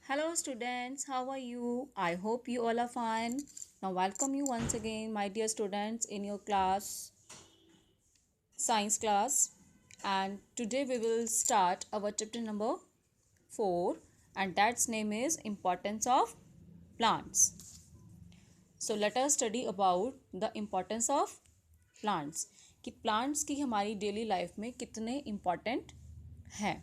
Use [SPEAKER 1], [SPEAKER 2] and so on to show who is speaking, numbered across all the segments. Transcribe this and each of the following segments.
[SPEAKER 1] Hello students, how are you? I hope you all are fine. Now welcome you once again my dear students in your class, science class, and today we will start our chapter number 4 and that's name is importance of plants. So let us study about the importance of plants कि plants की हमारी daily life में कितने important हैं.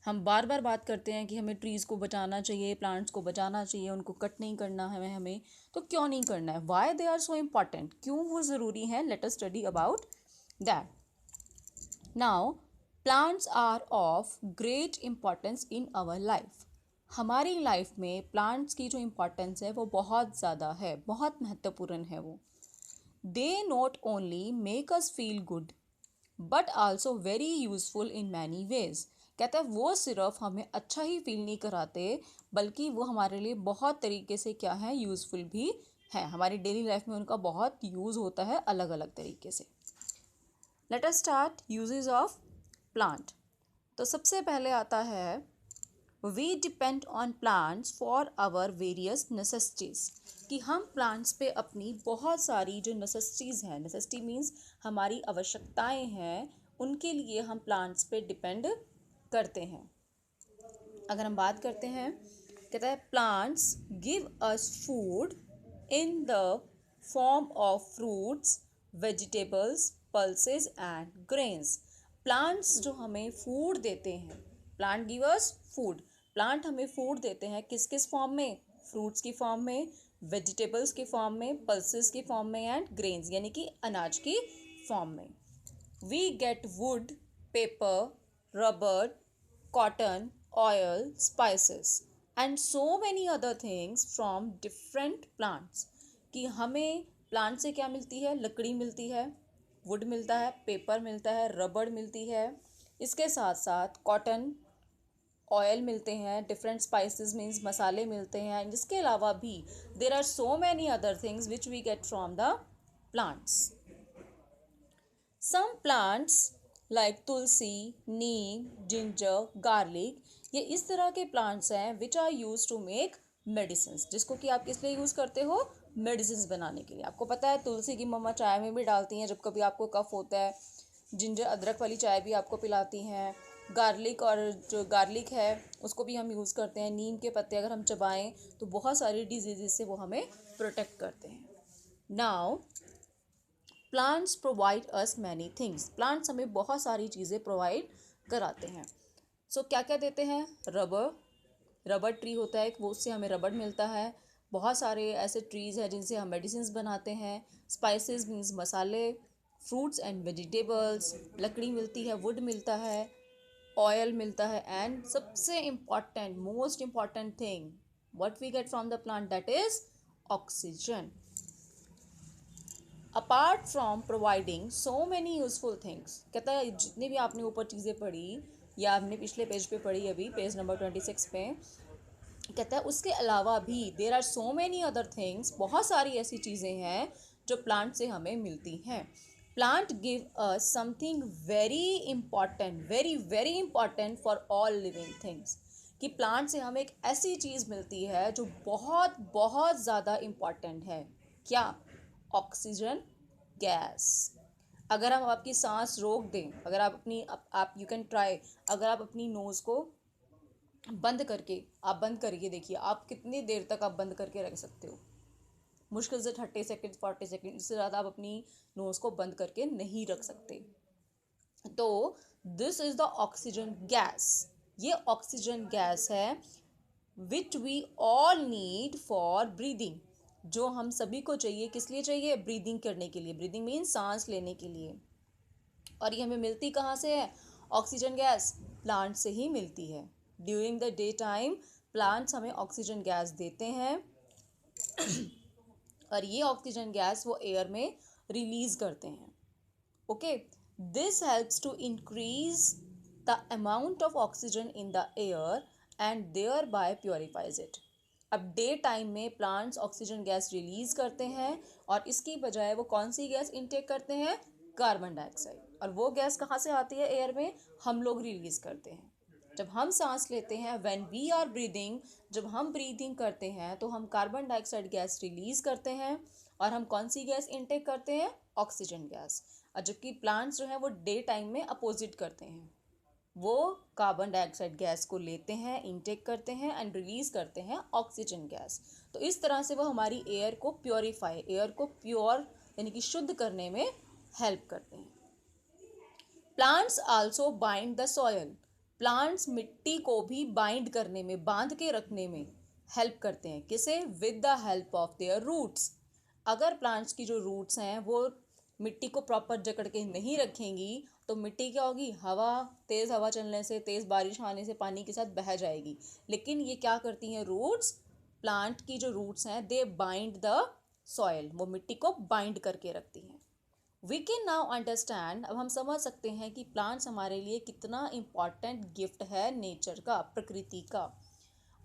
[SPEAKER 1] हम बार बार बात करते हैं कि हमें ट्रीज़ को बचाना चाहिए, प्लांट्स को बचाना चाहिए, उनको कट नहीं करना है हमें. तो क्यों नहीं करना है? Why they are so important? क्यों वो ज़रूरी है? Let us study about that. Now plants are of great importance in our life. हमारी लाइफ में प्लांट्स की जो इम्पोर्टेंस है वो बहुत ज़्यादा है, बहुत महत्वपूर्ण है वो. They not only make us feel good but also very useful in many ways. कहता है वो सिर्फ हमें अच्छा ही फील नहीं कराते बल्कि वो हमारे लिए बहुत तरीके से क्या है, यूज़फुल भी है. हमारी डेली लाइफ में उनका बहुत यूज़ होता है अलग अलग तरीके से. Let us start uses of plant. तो सबसे पहले आता है we depend on plants for our various necessities. कि हम प्लांट्स पे अपनी बहुत सारी जो नेसेसिटीज़ हैं, नेसेसिटी मीन्स हमारी आवश्यकताएं हैं, उनके लिए हम प्लांट्स पे डिपेंड करते हैं. अगर हम बात करते हैं, कहता है plants give us food in the form of fruits, vegetables, pulses and grains. Plants जो हमें फूड देते हैं, plant give us food, plant हमें फूड देते हैं किस किस फॉर्म में? फ्रूट्स की फॉर्म में, वेजिटेबल्स की फॉर्म में, पल्सेस की फॉर्म में एंड ग्रेन्स यानी कि अनाज की फॉर्म में. We get wood, paper, rubber, cotton, oil, spices and so many other things from different plants. कि हमें प्लांट से क्या मिलती है? लकड़ी मिलती है, वुड मिलता है, पेपर मिलता है, रबड़ मिलती है, इसके साथ साथ कॉटन, ऑयल मिलते हैं, डिफरेंट स्पाइसेस मीन्स मसाले मिलते हैं. इसके अलावा भी there are so many other things which we get from the plants. Some plants like tulsi, neem, ginger, garlic, ये इस तरह के प्लांट्स हैं which are use to make medicine. जिसको कि आप किस लिए यूज़ करते हो? मेडिसिन बनाने के लिए. आपको पता है तुलसी की मम्मा चाय में भी डालती हैं जब कभी आपको कफ होता है. जिंजर अदरक वाली चाय भी आपको पिलाती हैं. गार्लिक और जो गार्लिक है उसको भी हम यूज़ करते हैं. नीम के पत्ते अगर हम चबाएं तो बहुत सारी डिजीज़ से वो हमें प्रोटेक्ट करते हैं. Now plants provide us many things. Plants हमें बहुत सारी चीज़ें प्रोवाइड कराते हैं. सो क्या क्या देते हैं? रबर, रबर ट्री होता है वो, उससे हमें रबर मिलता है. बहुत सारे ऐसे ट्रीज़ हैं जिनसे हम मेडिसिन बनाते हैं. स्पाइसेस मीन्स मसाले, फ्रूट्स एंड वेजिटेबल्स, लकड़ी मिलती है, वुड मिलता है, ऑयल मिलता है एंड सबसे important, most important thing what we get from the plant, that is oxygen. Apart from providing so many useful things. कहता है जितनी भी आपने ऊपर चीज़ें पढ़ी या आपने पिछले पेज पे पढ़ी, अभी पेज नंबर 26 पे, कहता है उसके अलावा भी there are so many other things, बहुत सारी ऐसी चीज़ें हैं जो प्लांट से हमें मिलती हैं. Plant give us something very important, very very important for all living things. कि प्लांट से हमें एक ऐसी चीज़ मिलती है जो बहुत बहुत ज़्यादा इम्पॉर्टेंट है. क्या? Oxygen gas. अगर हम आपकी सांस रोक दें, अगर आप अपनी आप यू कैन ट्राई, अगर आप अपनी नोज़ को बंद करके, आप बंद करके देखिए आप कितनी देर तक आप बंद करके रख सकते हो. मुश्किल से 30 सेकेंड 40 सेकेंड, इससे ज़्यादा आप अपनी नोज़ को बंद करके नहीं रख सकते. तो this is the oxygen gas. ये ऑक्सीजन गैस है which we all need for breathing. जो हम सभी को चाहिए, किस लिए चाहिए? ब्रीदिंग करने के लिए. ब्रीदिंग मीन्स सांस लेने के लिए. और ये हमें मिलती कहाँ से है? ऑक्सीजन गैस प्लांट से ही मिलती है. During the day time plants हमें ऑक्सीजन गैस देते हैं और ये ऑक्सीजन गैस वो एयर में रिलीज करते हैं. Okay, this helps to increase the amount of oxygen in the air and thereby purifies it. अब डे टाइम में प्लांट्स ऑक्सीजन गैस रिलीज करते हैं और इसकी बजाय वो कौन सी गैस इनटेक करते हैं? Carbon dioxide. और वो गैस कहाँ से आती है एयर में? हम लोग रिलीज करते हैं. जब हम सांस लेते हैं, व्हेन वी आर ब्रीदिंग, जब हम ब्रीदिंग करते हैं तो हम कार्बन डाइऑक्साइड गैस रिलीज करते हैं और हम कौन सी गैस इनटेक करते हैं? Oxygen gas. और जबकि प्लांट्स जो हैं वो डे टाइम में अपोजिट करते हैं, वो कार्बन डाइऑक्साइड गैस को लेते हैं, इनटेक करते हैं एंड रिलीज करते हैं ऑक्सीजन गैस। तो इस तरह से वो हमारी एयर को प्योरीफाई, एयर को प्योर यानी कि शुद्ध करने में हेल्प करते हैं। Plants also bind the soil, plants मिट्टी को भी बाइंड करने में, बांध के रखने में हेल्प करते हैं। किसे? With the help of their roots. अगर प्लांट्स की जो रूट्स हैं वो मिट्टी को प्रॉपर जकड़ के नहीं रखेंगी तो मिट्टी क्या होगी? तेज़ हवा चलने से, तेज़ बारिश आने से पानी के साथ बह जाएगी। लेकिन ये क्या करती हैं रूट्स? प्लांट की जो रूट्स हैं दे बाइंड द सॉयल, वो मिट्टी को बाइंड करके रखती हैं। वी कैन नाउ अंडरस्टैंड, अब हम समझ सकते हैं कि प्लांट्स हमारे लिए कितना इम्पॉर्टेंट गिफ्ट है नेचर का, प्रकृति का।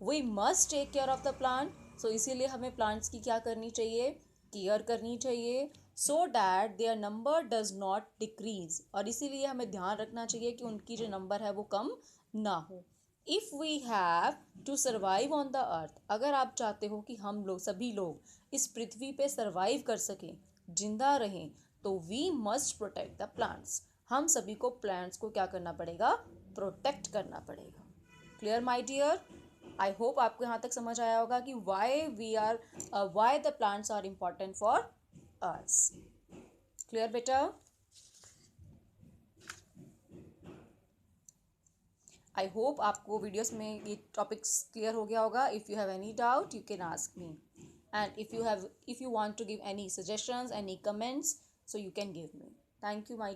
[SPEAKER 1] We must take care of the plant, so इसीलिए हमें प्लांट्स की क्या करनी चाहिए? केयर करनी चाहिए, so that their number does not decrease, और इसीलिए हमें ध्यान रखना चाहिए कि उनकी जो नंबर है वो कम ना हो। If we have to survive on the earth, अगर आप चाहते हो कि हम लोग, सभी लोग इस पृथ्वी पे सर्वाइव कर सकें, जिंदा रहें, तो we must protect the plants, हम सभी को प्लांट्स को क्या करना पड़ेगा? प्रोटेक्ट करना पड़ेगा। Clear my dear? I hope आपको यहाँ तक समझ आया होगा कि why the plants are important for us. Clear बेटा? आई होप आपको वीडियोस में ये टॉपिक्स क्लियर हो गया होगा। If you have any doubt you can ask me, and if you want to give any suggestions, any comments, so you can give me. Thank you my